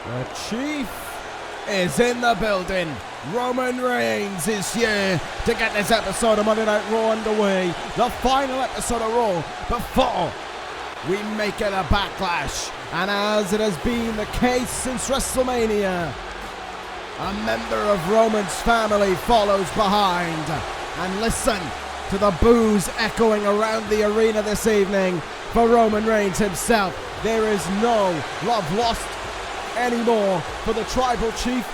The Chief is in the building. Roman Reigns is here to get this episode of Monday Night Raw underway. The final episode of Raw before we make it a Backlash. And as it has been the case since WrestleMania, a member of Roman's family follows behind. And listen to the boos echoing around the arena this evening for Roman Reigns himself. There is no love lost anymore for the Tribal Chief,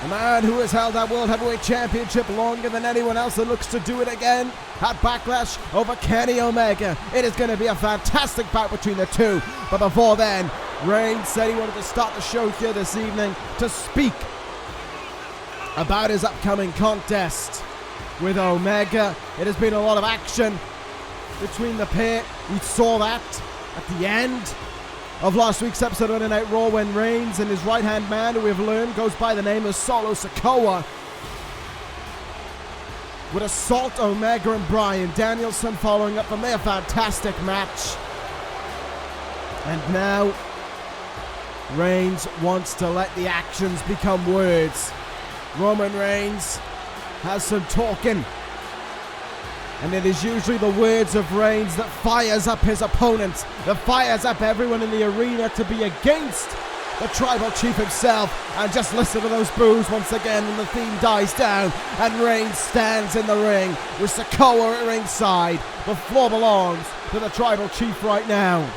a man who has held that World Heavyweight Championship longer than anyone else and looks to do it again at Backlash over Kenny Omega. It is going to be a fantastic bout between the two, but before then, Reigns said he wanted to start the show here this evening to speak about his upcoming contest with Omega. It has been a lot of action between the pair. We saw that at the end of last week's episode of Monday Night Raw when Reigns and his right-hand man, who we've learned goes by the name of Solo Sikoa, would assault Omega and Bryan Danielson following up from their fantastic match. And now Reigns wants to let the actions become words. Roman Reigns has some talking, and it is usually the words of Reigns that fires up his opponents, that fires up everyone in the arena to be against the Tribal Chief himself. And just listen to those boos once again when the theme dies down and Reigns stands in the ring with Sikoa at ringside. The floor belongs to the Tribal Chief right now.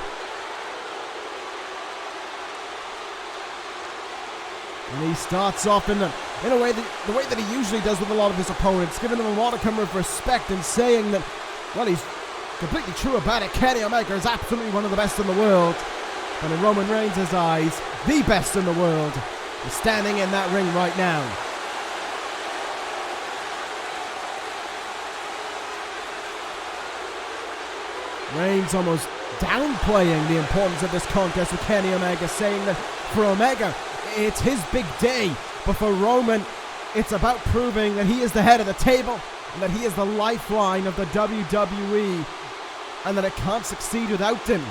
And he starts off in a way the way that he usually does with a lot of his opponents, giving them a modicum of respect and saying that, well, he's completely true about it. Kenny Omega is absolutely one of the best in the world. And in Roman Reigns' eyes, the best in the world is standing in that ring right now. Reigns almost downplaying the importance of this contest with Kenny Omega, saying that for Omega, it's his big day, but for Roman, it's about proving that he is the head of the table and that he is the lifeline of the WWE and that it can't succeed without him.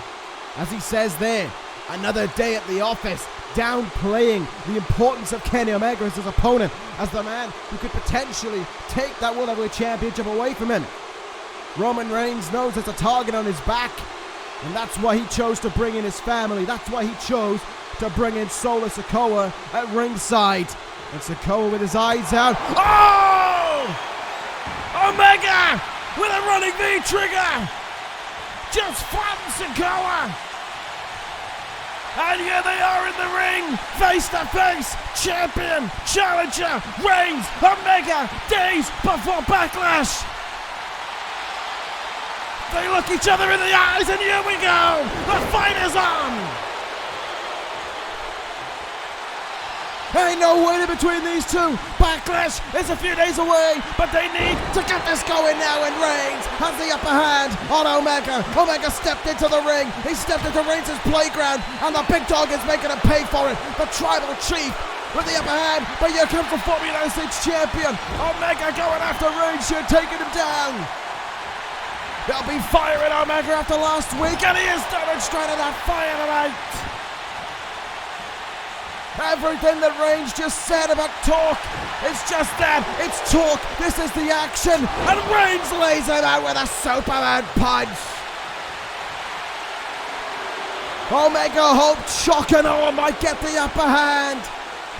As he says there, another day at the office, downplaying the importance of Kenny Omega as his opponent, as the man who could potentially take that World Heavyweight Championship away from him. Roman Reigns knows there's a target on his back, and that's why he chose to bring in his family. That's why he chose to bring in Solo Sikoa at ringside. And Sikoa with his eyes out. Oh! Omega with a running V trigger. Just flattens Sikoa. And here they are in the ring, face to face, champion, challenger, Reigns, Omega, days before Backlash. They look each other in the eyes, and here we go. The fight is on. Ain't no waiting between these two. Backlash is a few days away, but they need to get this going now, and Reigns has the upper hand on Omega. Omega stepped into the ring. He stepped into Reigns' playground, and the big dog is making him pay for it. The Tribal Chief with the upper hand, but here comes the former United States Champion. Omega going after Reigns here, taking him down. They'll be firing Omega after last week, and he is demonstrating that fire tonight. Everything that Reigns just said about talk, it's just that, it's talk. This is the action, and Reigns lays him out with a Superman punch. Omega hoped Shock and Awe might get the upper hand,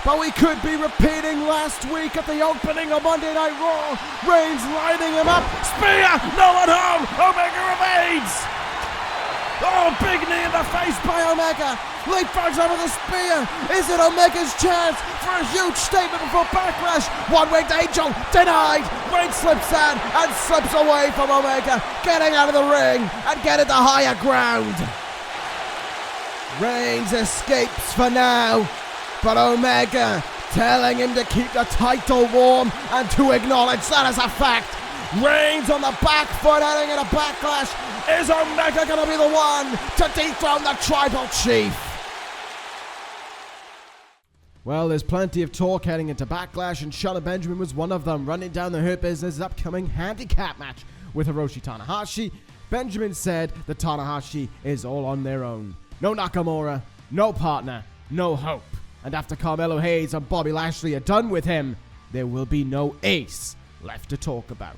but we could be repeating last week at the opening of Monday Night Raw. Reigns lining him up, spear, no one home, Omega remains. Oh, big knee in the face by Omega. Leapfrogs over the spear. Is it Omega's chance for a huge statement before Backlash? One-winged angel denied. Reigns slips in and slips away from Omega, getting out of the ring and getting to higher ground. Reigns escapes for now, but Omega telling him to keep the title warm and to acknowledge that as a fact. Reigns on the back foot heading into Backlash. Is Omega going to be the one to dethrone the Tribal Chief? Well, there's plenty of talk heading into Backlash, and Shelton Benjamin was one of them, running down the Hurt Business's upcoming handicap match with Hiroshi Tanahashi. Benjamin said that Tanahashi is all on their own. No Nakamura, no partner, no hope. And after Carmelo Hayes and Bobby Lashley are done with him, there will be no ace left to talk about.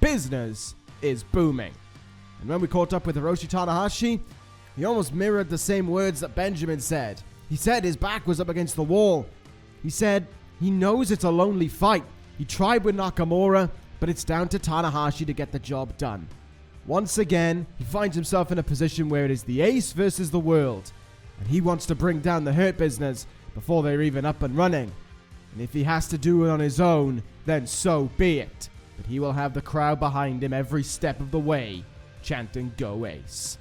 Business is booming. And when we caught up with Hiroshi Tanahashi, he almost mirrored the same words that Benjamin said. He said his back was up against the wall. He said he knows it's a lonely fight. He tried with Nakamura, but it's down to Tanahashi to get the job done. Once again, he finds himself in a position where it is the ace versus the world. And he wants to bring down the Hurt Business before they're even up and running. And if he has to do it on his own, then so be it. But he will have the crowd behind him every step of the way, chanting "Go Ace."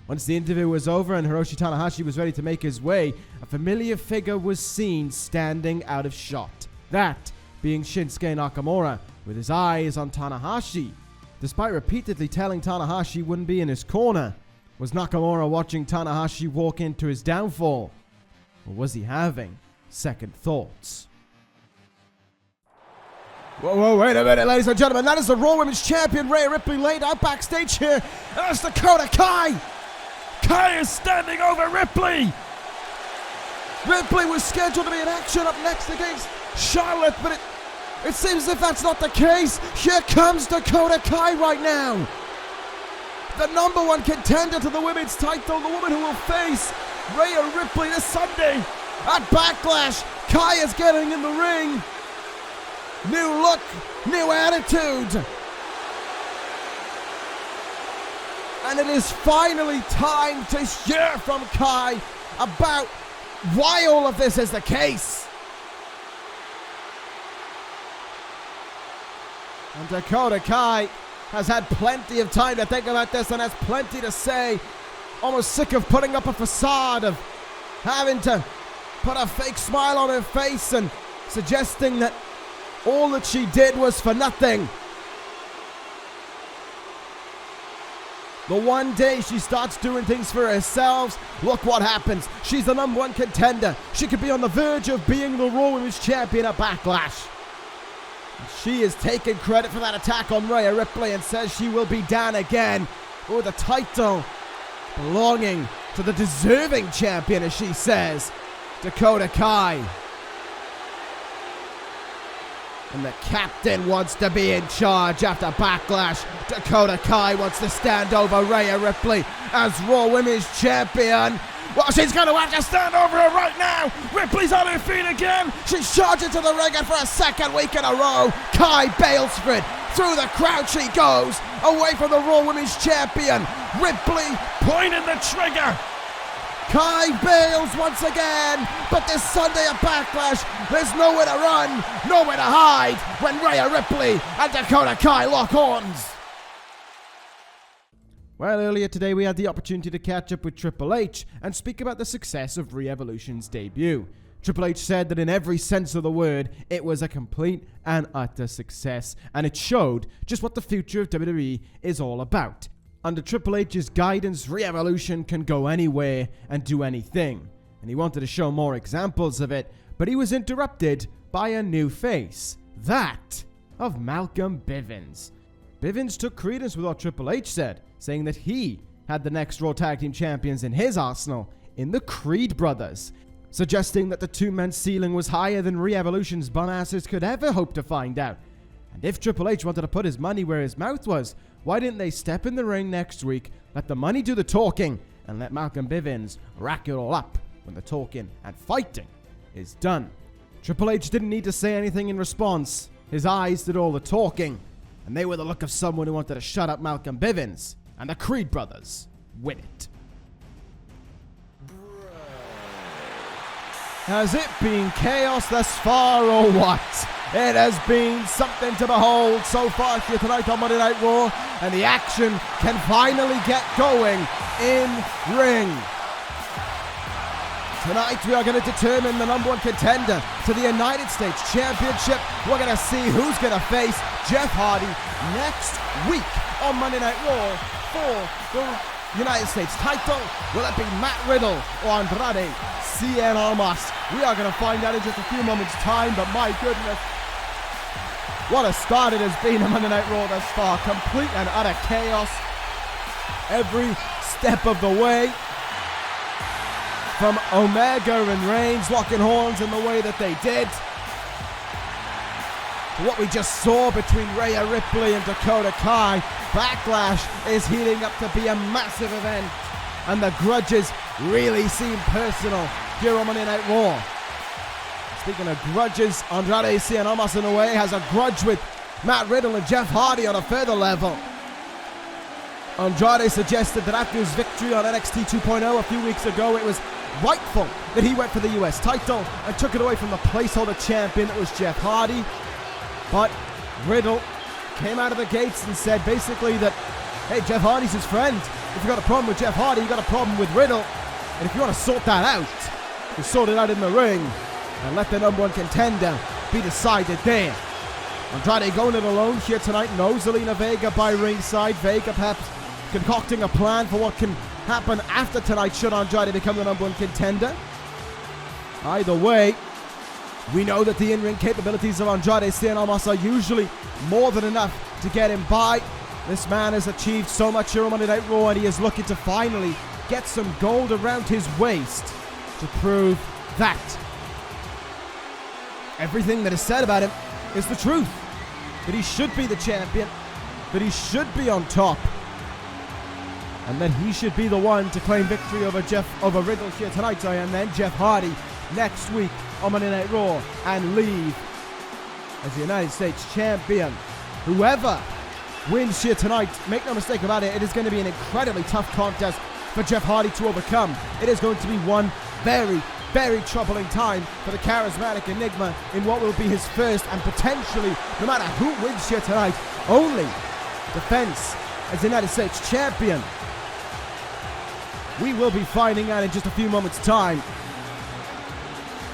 Once the interview was over and Hiroshi Tanahashi was ready to make his way, a familiar figure was seen standing out of shot. That being Shinsuke Nakamura, with his eyes on Tanahashi. Despite repeatedly telling Tanahashi he wouldn't be in his corner, was Nakamura watching Tanahashi walk into his downfall? Or was he having second thoughts? Whoa, wait a minute, ladies and gentlemen. That is the Raw Women's Champion, Rhea Ripley, laid out backstage here. That's Dakota Kai. Kai is standing over Ripley. Ripley was scheduled to be in action up next against Charlotte, but it seems as if that's not the case. Here comes Dakota Kai right now. The number one contender to the women's title, the woman who will face Rhea Ripley this Sunday at Backlash. Kai is getting in the ring. New look, new attitude. And it is finally time to hear from Kai about why all of this is the case. And Dakota Kai has had plenty of time to think about this and has plenty to say. Almost sick of putting up a facade, of having to put a fake smile on her face and suggesting that all that she did was for nothing. The one day she starts doing things for herself, look what happens. She's the number one contender. She could be on the verge of being the Raw Women's Champion at Backlash. She is taking credit for that attack on Rhea Ripley and says she will be down again with the title belonging to the deserving champion, as she says, Dakota Kai. And the captain wants to be in charge after Backlash. Dakota Kai wants to stand over Rhea Ripley as Raw Women's Champion. Well, she's going to have to stand over her right now. Ripley's on her feet again. She's charging to the ring, and for a second week in a row, Kai bails for it. Through the crowd she goes, away from the Raw Women's Champion. Ripley pointing the trigger. Kai bails once again, but this Sunday at Backlash, there's nowhere to run, nowhere to hide when Rhea Ripley and Dakota Kai lock horns. Well, earlier today we had the opportunity to catch up with Triple H and speak about the success of Re-Evolution's debut. Triple H said that in every sense of the word, it was a complete and utter success, and it showed just what the future of WWE is all about. Under Triple H's guidance, Re-Evolution can go anywhere and do anything, and he wanted to show more examples of it, but he was interrupted by a new face, that of Malcolm Bivens. Bivens took credence with what Triple H said, saying that he had the next Raw Tag Team Champions in his arsenal in the Creed brothers, suggesting that the two-man ceiling was higher than Re-Evolution's bum-asses could ever hope to find out. And if Triple H wanted to put his money where his mouth was, why didn't they step in the ring next week, let the money do the talking, and let Malcolm Bivens rack it all up when the talking and fighting is done? Triple H didn't need to say anything in response. His eyes did all the talking, and they were the look of someone who wanted to shut up Malcolm Bivens and the Creed brothers with it. Has it been chaos thus far or what? It has been something to behold so far here tonight on Monday Night Raw, and the action can finally get going in ring. Tonight we are going to determine the number one contender to the United States Championship. We're going to see who's going to face Jeff Hardy next week on Monday Night Raw for the United States title. Will it be Matt Riddle or Andrade, Cien Almas? We are going to find out in just a few moments' time, but my goodness, what a start it has been on Monday Night Raw thus far. Complete and utter chaos every step of the way. from Omega and Reigns locking horns in the way that they did. What we just saw between Rhea Ripley and Dakota Kai, Backlash is heating up to be a massive event, and the grudges really seem personal here on Monday Night Raw. Speaking of grudges, Andrade Cien Almas in a way has a grudge with Matt Riddle and Jeff Hardy on a further level. Andrade suggested that after his victory on NXT 2.0 a few weeks ago, it was rightful that he went for the US title and took it away from the placeholder champion that was Jeff Hardy. But Riddle came out of the gates and said basically that, hey, Jeff Hardy's his friend. If you've got a problem with Jeff Hardy, you've got a problem with Riddle. And if you want to sort that out, you sort it out in the ring and let the number one contender be decided there. Andrade going it alone here tonight. No Zelina Vega by ringside. Vega perhaps concocting a plan for what can happen after tonight should Andrade become the number one contender. Either way, we know that the in-ring capabilities of Andrade Cien Almas are usually more than enough to get him by. This man has achieved so much here on Monday Night Raw, and he is looking to finally get some gold around his waist to prove that everything that is said about him is the truth. That he should be the champion, that he should be on top, and that he should be the one to claim victory over Riddle here tonight, and then Jeff Hardy next week on Monday Night Raw and leave as the United States champion. Whoever wins here tonight, make no mistake about it, it is going to be an incredibly tough contest for Jeff Hardy to overcome. It is going to be one very, very troubling time for the charismatic enigma in what will be his first and potentially, no matter who wins here tonight, only defense as the United States champion. We will be finding out in just a few moments' time.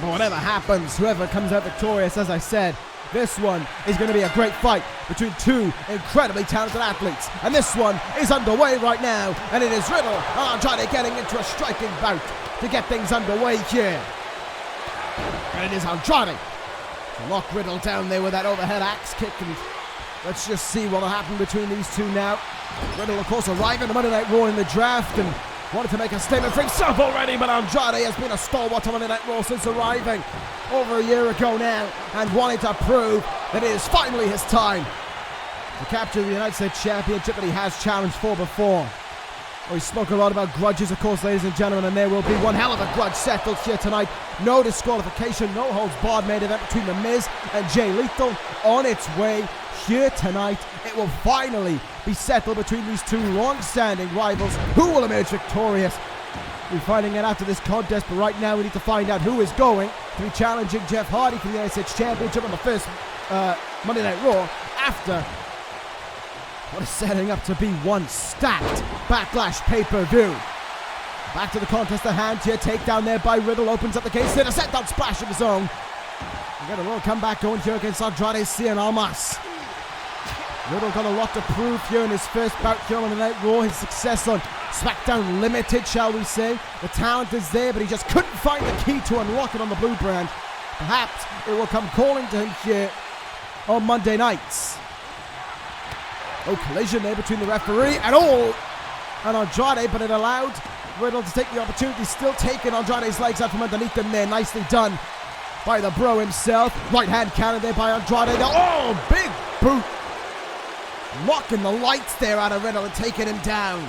But whatever happens, whoever comes out victorious, as I said, this one is going to be a great fight between two incredibly talented athletes. And this one is underway right now. And it is Riddle and Andrade getting into a striking bout to get things underway here. And it is Andrade to lock Riddle down there with that overhead axe kick. And let's just see what will happen between these two now. Riddle, of course, arriving to Monday Night Raw in the draft and wanted to make a statement for himself already, but Andrade has been a stalwart on Monday Night Raw since arriving over a year ago now and wanting to prove that it is finally his time to capture the United States Championship that he has challenged for before. We spoke a lot about grudges, of course, ladies and gentlemen, and there will be one hell of a grudge settled here tonight. No disqualification, no holds barred main event between the Miz and Jay Lethal on its way here tonight. It will finally be settled between these two long-standing rivals. Who will emerge victorious? We're finding out after this contest, but right now we need to find out who is going to be challenging Jeff Hardy for the United States Championship on the first Monday Night Raw after what is setting up to be one stacked Backlash pay-per-view. Back to the contest at hand here. Takedown there by Riddle. Opens up the case. Then a set-down splash of his own. We got a little comeback going here against Andrade Cien Almas. Riddle got a lot to prove here in his first bout here on the Night Raw. His success on SmackDown limited, shall we say. The talent is there, but he just couldn't find the key to unlock it on the blue brand. Perhaps it will come calling to him here on Monday nights. No collision there between the referee and Andrade, but it allowed Riddle to take the opportunity. Still taking Andrade's legs out from underneath him there. Nicely done by the bro himself. Right hand cannon there by Andrade. Oh, big boot. Locking the lights there out of Riddle and taking him down.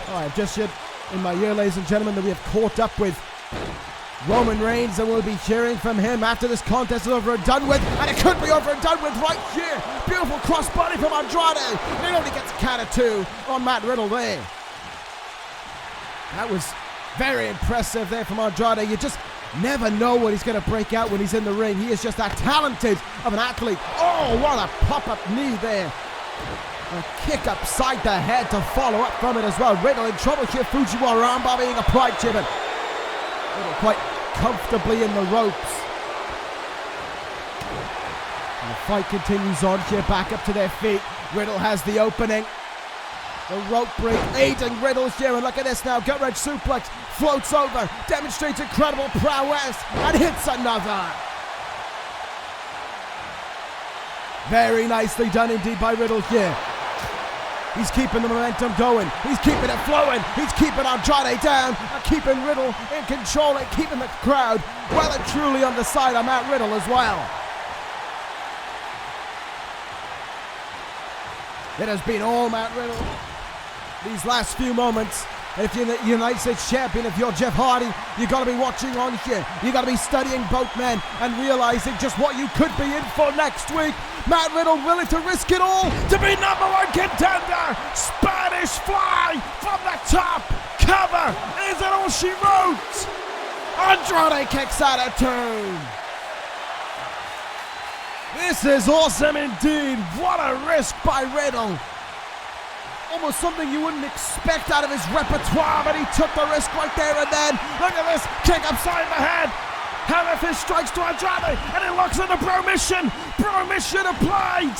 Oh, I've just said in my ear, ladies and gentlemen, that we have caught up with Roman Reigns, and we'll be hearing from him after this contest is over and done with. And it could be over and done with right here. Beautiful crossbody from Andrade. And it only gets a count of two on Matt Riddle there. That was very impressive there from Andrade. You just never know what he's going to break out when he's in the ring. He is just that talented of an athlete. Oh, what a pop-up knee there. A kick upside the head to follow up from it as well. Riddle in trouble here. Fujiwara armbar being applied to him. Riddle quite comfortably in the ropes. And the fight continues on here. Back up to their feet. Riddle has the opening. The rope break aiding Riddle here, and look at this now. Gut-wrench suplex, floats over, demonstrates incredible prowess, and hits another. Very nicely done indeed by Riddle here. He's keeping the momentum going. He's keeping it flowing. He's keeping Andrade down and keeping Riddle in control and keeping the crowd well and truly on the side of Matt Riddle as well. It has been all Matt Riddle these last few moments. If you're the United States Champion, if you're Jeff Hardy, you've got to be watching on here. You've got to be studying both men and realizing just what you could be in for next week. Matt Riddle willing to risk it all to be #1 contender. Spanish fly from the top. Cover. Is it all she wrote? Andrade kicks out of turn. This is awesome indeed. What a risk by Riddle. Almost something you wouldn't expect out of his repertoire, but he took the risk right there and then. Look at this, kick upside the head. Hammerfist strikes to Andrade, and he locks in the Bro Mission. Bro Mission applied.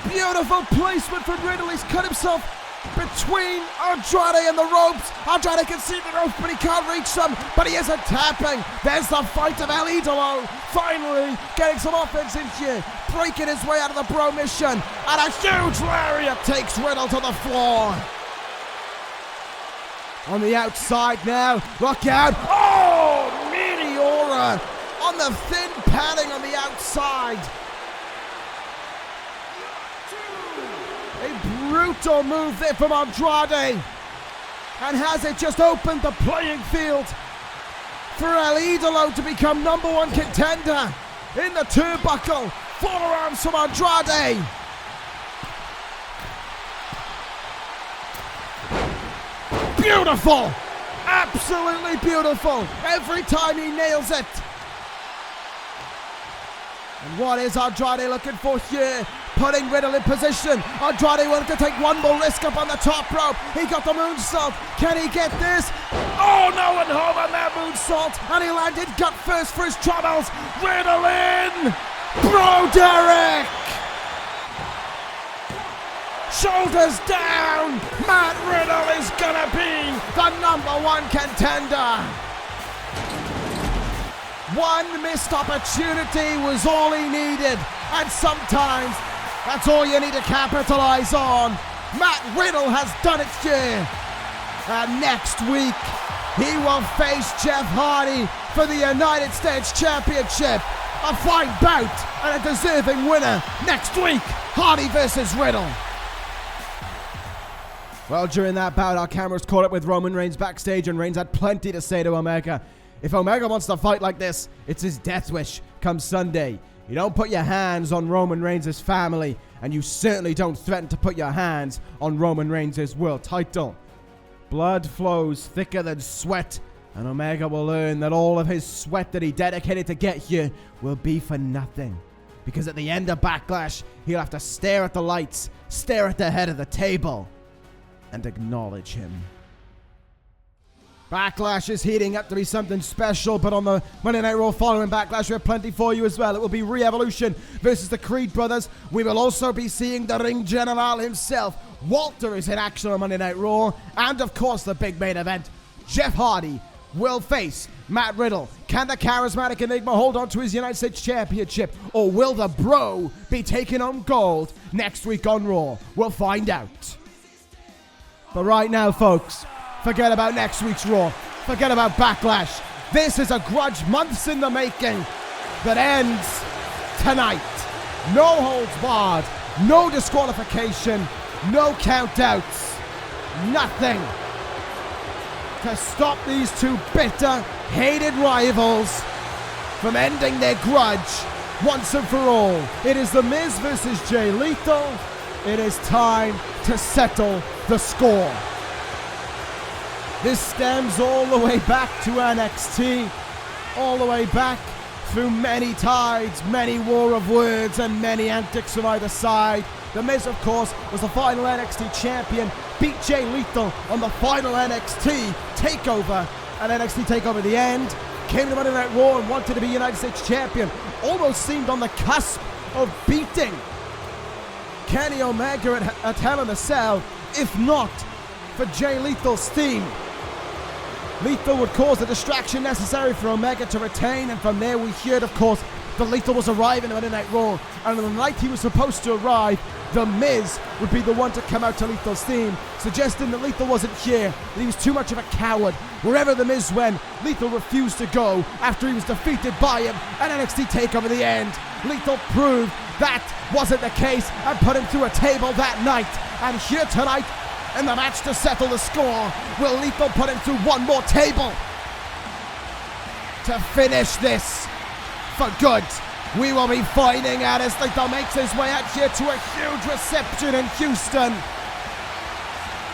Beautiful placement from Riddle. He's cut himself between Andrade and the ropes. Andrade can see the ropes, but he can't reach them. But he isn't tapping. There's the fight of El Idolo. Finally getting some offense in here. Breaking his way out of the Bro Mission. And a huge lariat takes Riddle to the floor. On the outside now. Look out. Oh, Meteora on the thin padding on the outside. A brutal move there from Andrade. And has it just opened the playing field for El Idolo to become #1 contender in the turnbuckle. Forearms from Andrade. Beautiful. Absolutely beautiful. Every time he nails it. And what is Andrade looking for here? Putting Riddle in position. Andrade wanted to take one more risk up on the top rope. He got the moonsault. Can he get this? Oh, no one home on that moonsault. And he landed gut first for his troubles. Riddle in. Bro Derek. Shoulders down. Matt Riddle is gonna be the #1 contender. One missed opportunity was all he needed. And sometimes that's all you need to capitalize on. Matt Riddle has done it here. And next week, he will face Jeff Hardy for the United States Championship. A fine bout and a deserving winner next week. Hardy versus Riddle. Well, during that bout, our cameras caught up with Roman Reigns backstage, and Reigns had plenty to say to Omega. If Omega wants to fight like this, it's his death wish come Sunday. You don't put your hands on Roman Reigns' family, and you certainly don't threaten to put your hands on Roman Reigns' world title. Blood flows thicker than sweat, and Omega will learn that all of his sweat that he dedicated to get here will be for nothing. Because at the end of Backlash, he'll have to stare at the lights, stare at the head of the table, and acknowledge him. Backlash is heating up to be something special, but on the Monday Night Raw following Backlash, we have plenty for you as well. It will be Re-Evolution versus the Creed Brothers. We will also be seeing the Ring General himself. Walter is in action on Monday Night Raw. And of course, the big main event, Jeff Hardy will face Matt Riddle. Can the charismatic Enigma hold on to his United States Championship, or will the Bro be taking on gold next week on Raw? We'll find out. But right now, folks, forget about next week's Raw. Forget about Backlash. This is a grudge months in the making that ends tonight. No holds barred. No disqualification. No countouts. Nothing to stop these two bitter, hated rivals from ending their grudge once and for all. It is The Miz versus Jay Lethal. It is time to settle the score. This stems all the way back to NXT, all the way back through many tides, many war of words, and many antics from either side. The Miz, of course, was the final NXT champion, beat Jay Lethal on the final NXT takeover, and NXT takeover at the end, came to Monday Night Raw and wanted to be United States champion, almost seemed on the cusp of beating Kenny Omega at Hell in a Cell, if not for Jay Lethal's theme. Lethal would cause the distraction necessary for Omega to retain, and from there we heard, of course, that Lethal was arriving at Monday Night Raw, and on the night he was supposed to arrive, The Miz would be the one to come out to Lethal's theme, suggesting that Lethal wasn't here, that he was too much of a coward. Wherever The Miz went, Lethal refused to go after he was defeated by him at NXT TakeOver the end. Lethal proved that wasn't the case and put him through a table that night. And here tonight, in the match to settle the score, will Lethal put him through one more table to finish this for good? We will be finding out as Lethal makes his way out here to a huge reception in Houston.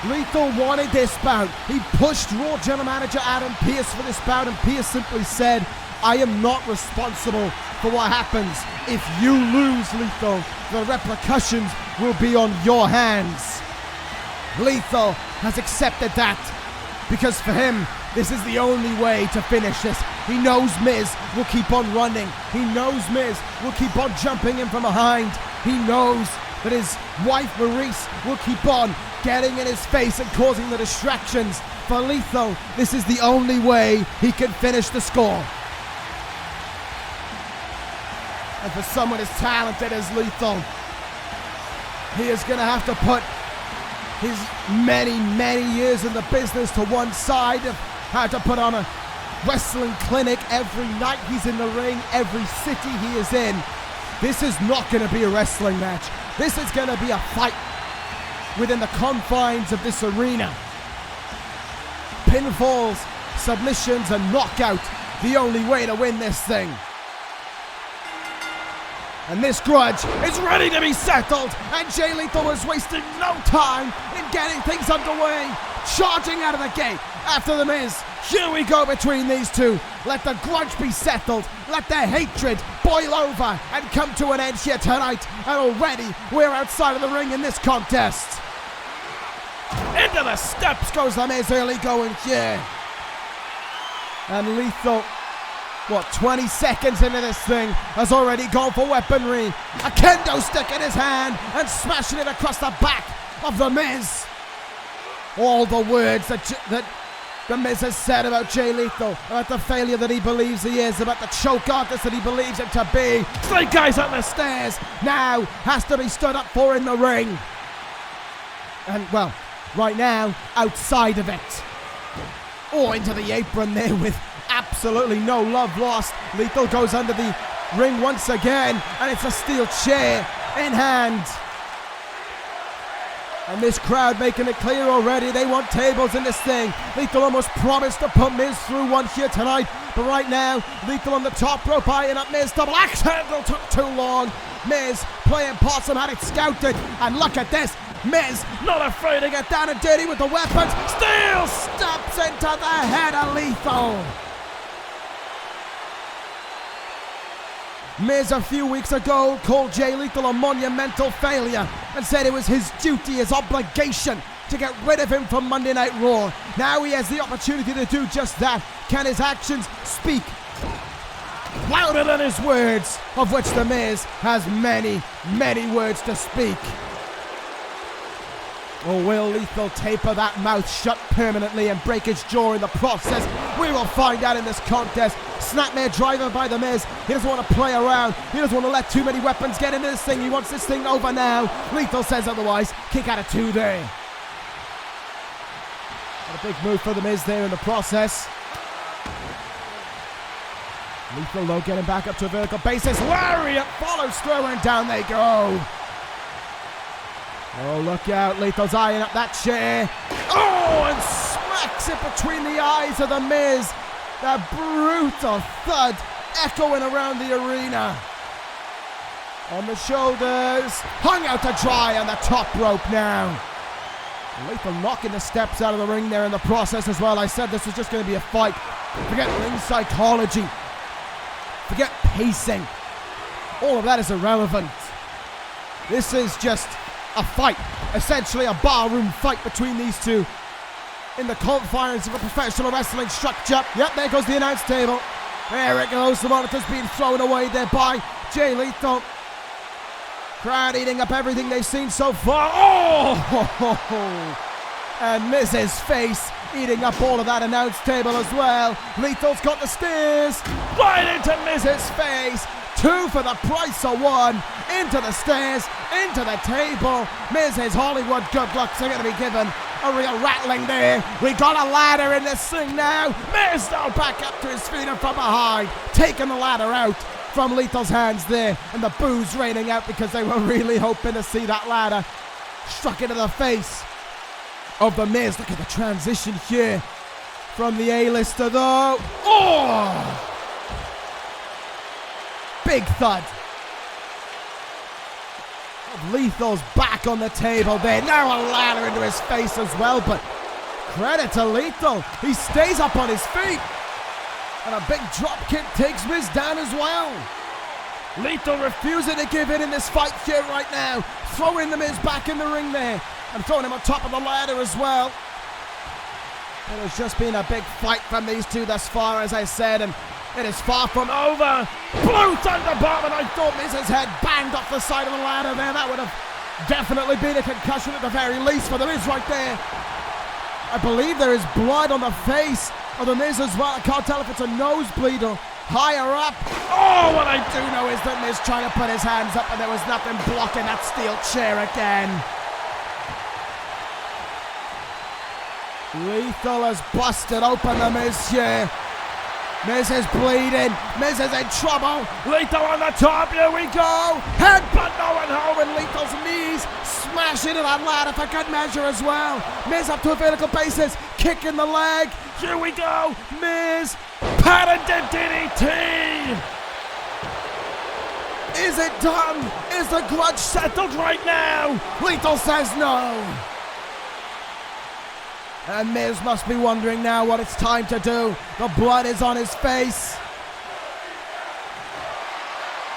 Lethal wanted this bout. He pushed Raw General Manager Adam Pearce for this bout, and Pearce simply said, I am not responsible for what happens. If you lose, Lethal, the repercussions will be on your hands. Lethal has accepted that because for him, this is the only way to finish this. He knows Miz will keep on running. He knows Miz will keep on jumping in from behind. He knows that his wife Maurice will keep on getting in his face and causing the distractions. For Lethal, this is the only way he can finish the score. And for someone as talented as Lethal, he is going to have to put his many, many years in the business to one side of how to put on a wrestling clinic every night he's in the ring, every city he is in. This is not going to be a wrestling match. This is going to be a fight within the confines of this arena. Pinfalls, submissions, and knockout, the only way to win this thing. And this grudge is ready to be settled, and Jay Lethal was wasting no time in getting things underway, charging out of the gate after The Miz. Here we go between these two. Let the grudge be settled. Let the hatred boil over and come to an end here tonight. And already we're outside of the ring in this contest. Into the steps goes The Miz early going here. And Lethal, 20 seconds into this thing, has already gone for weaponry. A kendo stick in his hand and smashing it across the back of The Miz. All the words that The Miz has said about Jay Lethal, about the failure that he believes he is, about the choke artist that he believes him to be. Three guys up the stairs now has to be stood up for in the ring. And, well, right now, outside of it. Or into the apron there with absolutely no love lost. Lethal goes under the ring once again, and it's a steel chair in hand. And this crowd making it clear already they want tables in this thing. Lethal almost promised to put Miz through one here tonight, but right now, Lethal on the top rope eyeing up Miz. Double axe handle took too long. Miz playing possum, had it scouted, and look at this. Miz not afraid to get down and dirty with the weapons. Still steps into the head of Lethal. Miz a few weeks ago called Jay Lethal a monumental failure and said it was his duty, his obligation to get rid of him from Monday Night Raw. Now he has the opportunity to do just that. Can his actions speak louder than his words, of which The Miz has many, many words to speak? Or will Lethal taper that mouth shut permanently and break his jaw in the process? We will find out in this contest. Snapmare driver by The Miz. He doesn't want to play around. He doesn't want to let too many weapons get into this thing. He wants this thing over now. Lethal says otherwise. Kick out of two there. And a big move for The Miz there in the process. Lethal though getting back up to a vertical basis. Lariat follows through and down they go. Oh, look out. Lethal's eyeing up that chair. Oh, and smacks it between the eyes of The Miz. That brutal thud echoing around the arena. On the shoulders. Hung out to dry on the top rope now. Lethal knocking the steps out of the ring there in the process as well. I said this was just going to be a fight. Forget ring psychology. Forget pacing. All of that is irrelevant. This is just a fight, essentially a barroom fight between these two in the confines of a professional wrestling structure. Yep, there goes the announce table. There it goes, the monitor's being thrown away there by Jay Lethal. Crowd eating up everything they've seen so far. Oh! And Miz's face eating up all of that announce table as well. Lethal's got the stairs right into Miz's face. 2 for the price of 1. Into the stairs, into the table. Miz's Hollywood good looks are going to be given a real rattling there. We got a ladder in this thing now. Miz now back up to his feet and from behind, taking the ladder out from Lethal's hands there, and the boos raining out because they were really hoping to see that ladder struck into the face of the Miz. Look at the transition here from the A-lister though. Oh! Big thud. Lethal's back on the table there. Now a ladder into his face as well, but credit to Lethal. He stays up on his feet. And a big drop kick takes Miz down as well. Lethal refusing to give in this fight here right now. Throwing the Miz back in the ring there. And throwing him on top of the ladder as well. It has just been a big fight from these two thus far, as I said, and it is far from over. Blue Thunder Bomb, and I thought Miz's head banged off the side of the ladder there. That would have definitely been a concussion at the very least for the Miz right there. I believe there is blood on the face of the Miz as well. I can't tell if it's a nosebleed or higher up. Oh, what I do know is that Miz trying to put his hands up and there was nothing blocking that steel chair again. Lethal has busted open the Miz here. Miz is bleeding. Miz is in trouble. Lethal on the top. Here we go. Headbutt going home, and Lethal's knees smash into that ladder for good measure as well. Miz up to a vertical basis. Kick in the leg. Here we go. Miz patented DDT. Is it done? Is the grudge settled right now? Lethal says no. And Miz must be wondering now what it's time to do. The blood is on his face.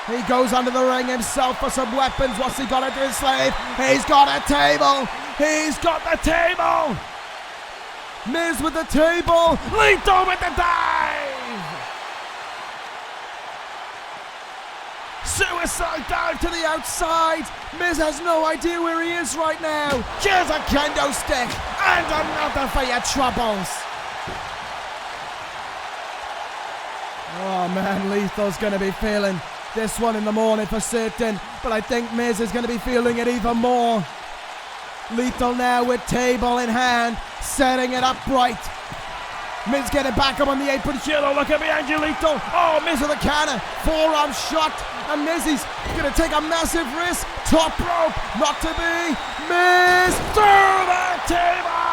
He goes under the ring himself for some weapons. What's he got under his sleeve? He's got a table. He's got the table. Miz with the table. Lethal with the dive. Suicide dive to the outside. Miz has no idea where he is right now. Here's a kendo stick. And another for your troubles. Oh man, Lethal's going to be feeling this one in the morning for certain. But I think Miz is going to be feeling it even more. Lethal now with table in hand, setting it up right. Miz getting back up on the apron. Shiloh, look at behind you, Lethal. Oh, Miz with a cannon. Forearm shot. And Miz is going to take a massive risk. Top rope. Not to be. Miz through the table.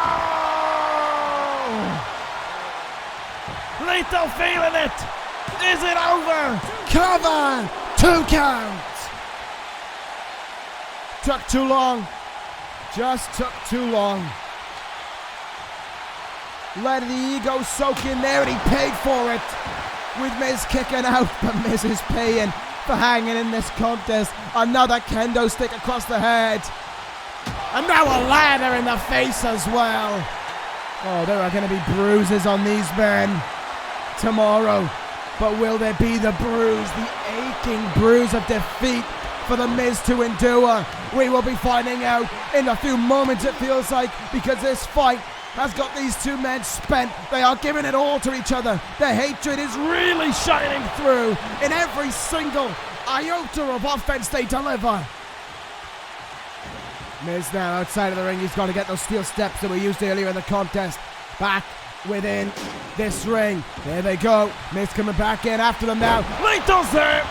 Lethal feeling it. Is it over? Cover. 2 count. Took too long. Just took too long. Let the ego soak in there, and he paid for it with Miz kicking out, but Miz is paying for hanging in this contest. Another kendo stick across the head. And now a ladder in the face as well. Oh, there are going to be bruises on these men tomorrow. But will there be the bruise, the aching bruise of defeat for the Miz to endure? We will be finding out in a few moments, it feels like, because this fight has got these two men spent. They are giving it all to each other. The hatred is really shining through in every single iota of offense they deliver. Miz now outside of the ring. He's got to get those steel steps that we used earlier in the contest back within this ring. There they go. Miz coming back in after them now. Lethal's there.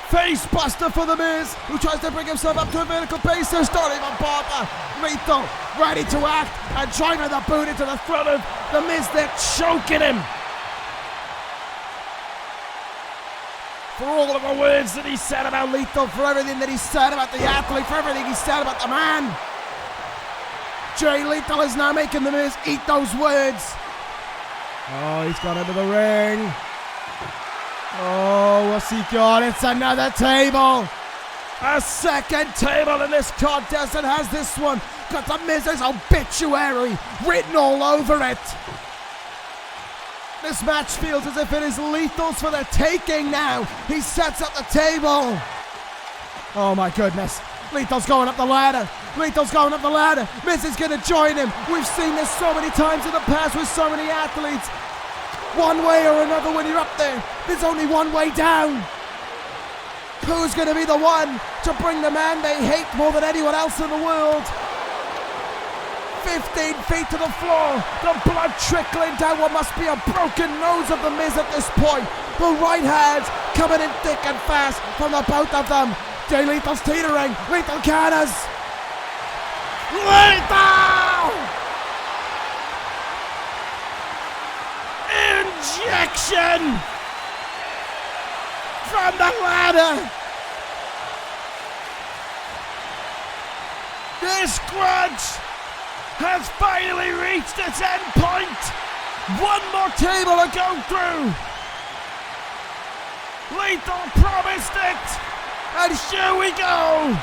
Face buster for the Miz, who tries to bring himself up to a vertical basis. Don't even bother. Lethal ready to act and driving the boot into the throat of the Miz. They're choking him. For all of the words that he said about Lethal, for everything that he said about the athlete, for everything he said about the man, Jay Lethal is now making the Miz eat those words. Oh, he's got into the ring. Oh, what's he got? It's another table. A second table in this contest, and has this one got the Miz's obituary written all over it. This match feels as if it is Lethal's for the taking now. He sets up the table. Oh my goodness. Lethal's going up the ladder. Lethal's going up the ladder. Miz is going to join him. We've seen this so many times in the past with so many athletes. One way or another when you're up there, there's only one way down. Who's going to be the one to bring the man they hate more than anyone else in the world? 15 feet to the floor, the blood trickling down what must be a broken nose of the Miz at this point. The right hands coming in thick and fast from the both of them. Jay Lethal's teetering, Lethal counters. Lethal! Injection from the ladder. This grudge has finally reached its end point. One more table to go through. Lethal promised it, and here we go,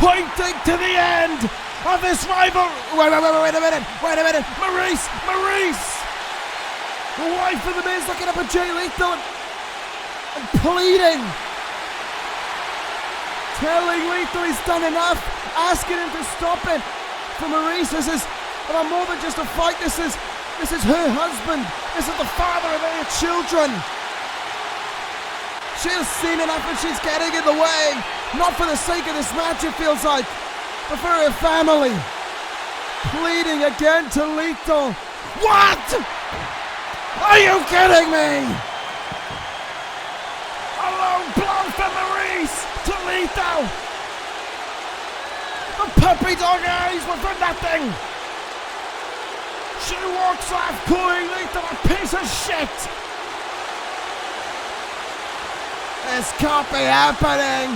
pointing to the end of this rival. Wait a minute, Maurice, the wife of the Miz looking up at Jay Lethal and pleading, telling Lethal he's done enough, asking him to stop it. For Maurice, this is more than just a fight. This is her husband. This is the father of their children. She has seen enough and she's getting in the way. Not for the sake of this match, it feels like, but for her family. Pleading again to Lethal. What? Are you kidding me? A low blow from Maurice to Lethal. The puppy dog eyes were for nothing. She walks off calling Lethal a piece of shit. This can't be happening.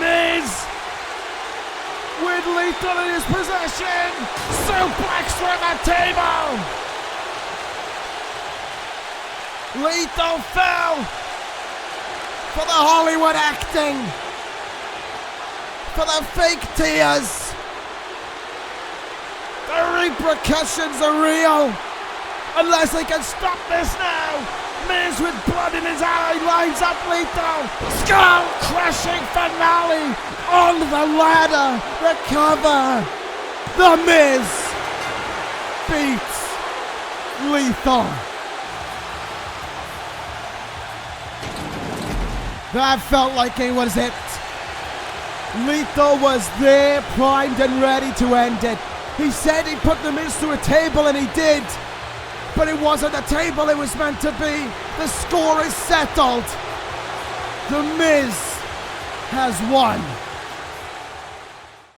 Miz, with Lethal in his possession, suplex through the table. Lethal fell for the Hollywood acting, for the fake tears. The repercussions are real. Unless they can stop this now. Miz with blood in his eye lines up Lethal. Skull-crushing finale on the ladder. The cover. The Miz beats Lethal. That felt like it was it. Lethal was there, primed and ready to end it. He said he'd put the Miz to a table, and he did. But it wasn't the table it was meant to be. The score is settled. The Miz has won.